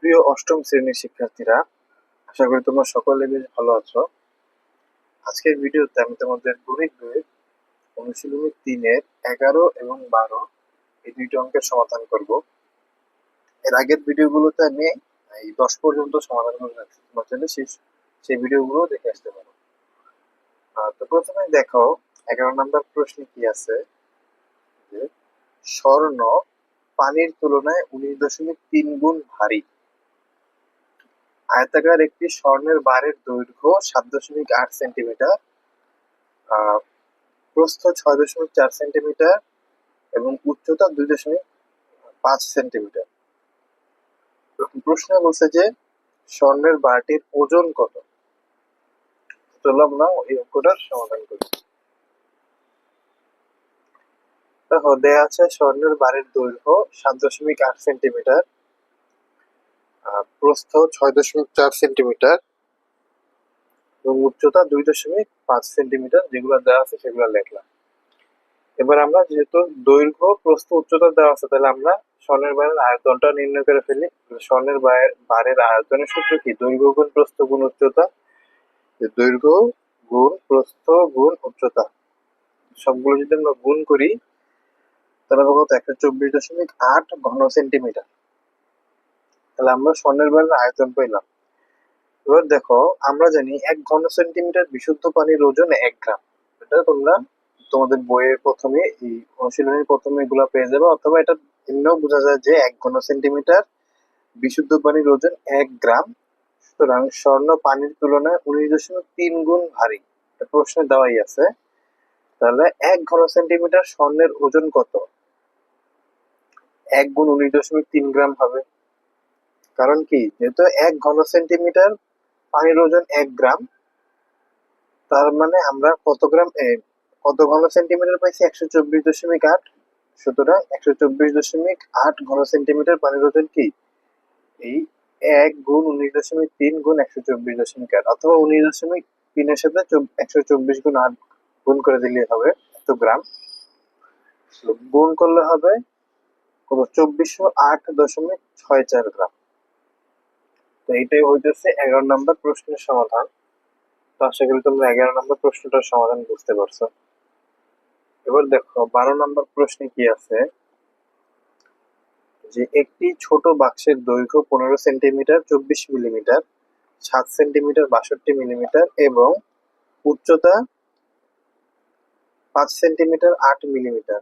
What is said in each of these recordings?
প্রিয় অষ্টম শ্রেণীর শিক্ষার্থীরা, আশা করি তোমরা সকলে বেশ ভালো আছো। আজকের ভিডিওতে আমি তোমাদের গণিত বইয়ের অনুশীলনী 3-এর 11 এবং 12 এই দুইটি অঙ্কের সমাধান করব। এর আগের ভিডিওগুলোতে আমি এই 10 পর্যন্ত সমাধান করে রাখছি, তোমরা চাইলে সেই ভিডিওগুলো দেখে আসতে পারো। তো প্রথমে দেখো 11 নম্বর প্রশ্নে কি আছে, যে স্বর্ণ পানির তুলনায় 19.3 গুণ ভারী। আয়তাকার একটি স্বর্ণের বারের দৈর্ঘ্য 7.8 সেন্টিমিটার, প্রস্থ 6.4 সেন্টিমিটার এবং উচ্চতা 2.5 সেন্টিমিটার। প্রশ্ন বলছে যে স্বর্ণের বারটির ওজন কত। চললাম না এই অঙ্কটার সমাধান করি। দেখো দেয়া আছে স্বর্ণের বারের দৈর্ঘ্য 7.8 সেন্টিমিটার, প্রস্থ 6.4 সেন্টিমিটার এবং উচ্চতা 2.5 সেন্টিমিটার। যেগুলো দেওয়া আছে সেগুলো লিখলাম। এবার আমরা যেহেতু দৈর্ঘ্য প্রস্থ উচ্চতা দেওয়া আছে, তাহলে আমরা স্বর্ণের বারের আয়তনটা নির্ণয় করে ফেলি। স্বর্ণের বারের আয়তনের সূত্র কি? দৈর্ঘ্য গুণ প্রস্থ গুণ উচ্চতা। দৈর্ঘ্য গুণ প্রস্থ গুণ উচ্চতা, সবগুলো যদি আমরা গুণ করি তাহলে হবে কত? 124.8 ঘন সেন্টিমিটার। তাহলে আমরা স্বর্ণের বারের আয়তন পেলাম। এবার দেখো, আমরা জানি 1 ঘন সেন্টিমিটার বিশুদ্ধ পানির ওজন 1 গ্রাম। এটা তোমরা তোমাদের বইয়ের প্রথমে এই অনুশীলনের প্রথমে এগুলা পেয়ে যাবে, অথবা এটা এমনিও বোঝা যায় যে 1 ঘন সেন্টিমিটার বিশুদ্ধ পানির ওজন 1 গ্রাম। সুতরাং স্বর্ণ পানির তুলনায় 19.3 গুণ ভারী। এটা প্রশ্নে দেওয়াই আছে। তাহলে 1 ঘন সেন্টিমিটার স্বর্ণের ওজন কত? 1 গুণ 19.3 গ্রাম হবে। কারণ কি, যেহেতু 1 ঘন সেন্টিমিটার পানির ওজন 1 গ্রাম, তার মানে আমরা কত ঘন সেন্টিমিটার পাইছি? 124.8। সুতরাং 124.8 ঘন সেন্টিমিটার পানির ওজন কি? এই 1 গুণ 19.3 গুণ 124.8, অথবা 19.3 এর সাথে 124 গুণ 8 গুণ করে দিলে হবে এত গ্রাম। গুণ করলে হবে কত? 2408.64 গ্রাম। তো এইটাই হইতেছে 11 নম্বর প্রশ্নের সমাধান। তো আশা করি তোমরা 11 নম্বর প্রশ্নটার সমাধান বুঝতে পারছো। এবার দেখো 12 নম্বর প্রশ্নে কি আছে, যে একটি ছোট বাক্সের দৈর্ঘ্য 15 সেন্টিমিটার 24 মিলিমিটার, 7 সেন্টিমিটার 62 মিলিমিটার এবং উচ্চতা 5 সেন্টিমিটার 8 মিলিমিটার।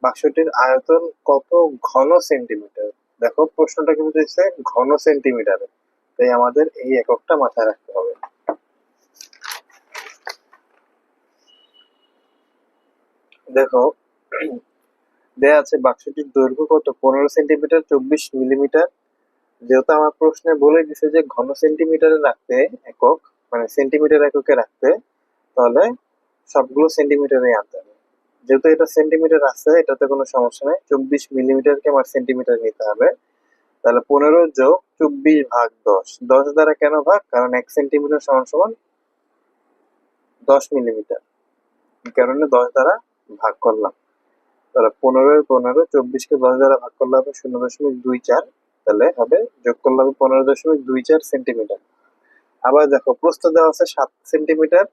বাক্সটির আয়তন কত ঘন সেন্টিমিটার? দেখো প্রশ্নটা কিন্তু দিচ্ছে ঘন সেন্টিমিটারে, তাই আমাদের এই এককটা মাথায় রাখতে হবে। দেখো দেয়া আছে বাক্সটির দৈর্ঘ্য কত? 15 সেন্টিমিটার 24 মিলিমিটার। যেহেতু আমার প্রশ্নে বলে দিছে যে ঘন সেন্টিমিটারে রাখতে একক, মানে সেন্টিমিটার এককে রাখতে, তাহলে সবগুলো সেন্টিমিটারে আনতে হবে। যেহেতু এটা সেন্টিমিটার আছে, এটাতে কোনো সমস্যা নেই। 24 মিলিমিটারকে আমার সেন্টিমিটার নিতে হবে। তাহলে 15 যোগ 24 ভাগ 10। 10 দ্বারা কেন ভাগ? কারণ 1 সেন্টিমিটার সমান সমান 10 মিলিমিটার, এই কারণে 10 দ্বারা ভাগ করলাম। তাহলে 15 24 কে 10 দ্বারা ভাগ করলে হবে 0.24। তাহলে হবে, যোগ করলে হবে 15.24 সেন্টিমিটার। আবার দেখো প্রস্থ দেওয়া আছে 7 সেন্টিমিটার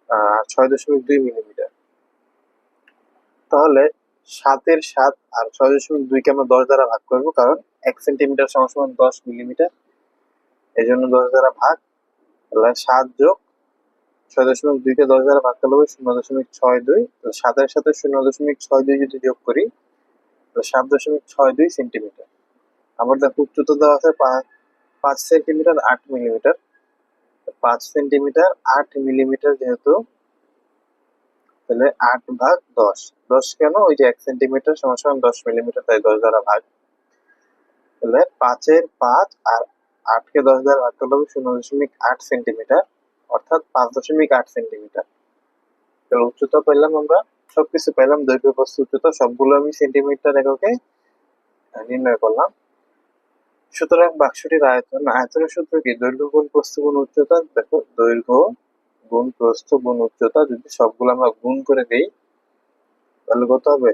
আর 6.2 মিলিমিটার। তাহলে 7-এর 7 আর 6.2 কে আমরা 10 দ্বারা ভাগ করবো, কারণ 1 সেন্টিমিটার সমান সমান 10 মিলিমিটার, এই জন্য 10 দ্বারা ভাগ। তাহলে 7 যোগ 6.2 কে 10 দ্বারা ভাগ করলে হবে 0.62। 7-এর সাথে 0.62 যদি যোগ করি, 7.62 সেন্টিমিটার। আবার দেখো উচ্চতা দেওয়া আছে 5 সেন্টিমিটার 8 মিলিমিটার। 5 সেন্টিমিটার 8 মিলিমিটার যেহেতু, তাহলে 8 ভাগ 10। 10 কেন? ওই যে 1 সেন্টিমিটার সমান সমান 10 মিলিমিটার, তাই 10 দ্বারা ভাগ। তাহলে 5-এর 5 আর 8 কে 10 দ্বারা ভাগ করলে হবে 0.8 সেন্টিমিটার, অর্থাৎ 5.8 সেন্টিমিটার। তাহলে উচ্চতা পেলাম আমরা, সবকিছু পেলাম, দৈর্ঘ্য প্রস্থ উচ্চতা সবগুলো আমি সেন্টিমিটার এককে নির্ণয় করলাম। সুতরাং বাক্সটির আয়তনের সূত্র কি? দৈর্ঘ্য গুণ প্রস্থ গুণ উচ্চতা। দেখো দৈর্ঘ্য গুণ প্রস্থ গুণ উচ্চতা যদি সবগুলো আমরা গুণ করে দেই, তাহলে কত হবে?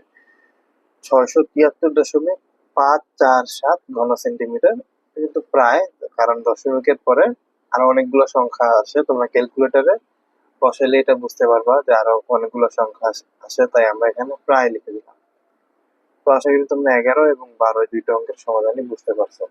673.547 ঘন সেন্টিমিটার। কিন্তু প্রায়, কারণ দশমিকের পরে আরো অনেকগুলো সংখ্যা আছে, তোমরা ক্যালকুলেটরে বসাইলে এটা বুঝতে পারবা যে আরো অনেকগুলো সংখ্যা আছে, তাই আমরা এখানে প্রায় লিখে দিলাম। তো আশা করি তোমরা 11 এবং 12 দুইটা অঙ্কের সমাধানই বুঝতে পারছো।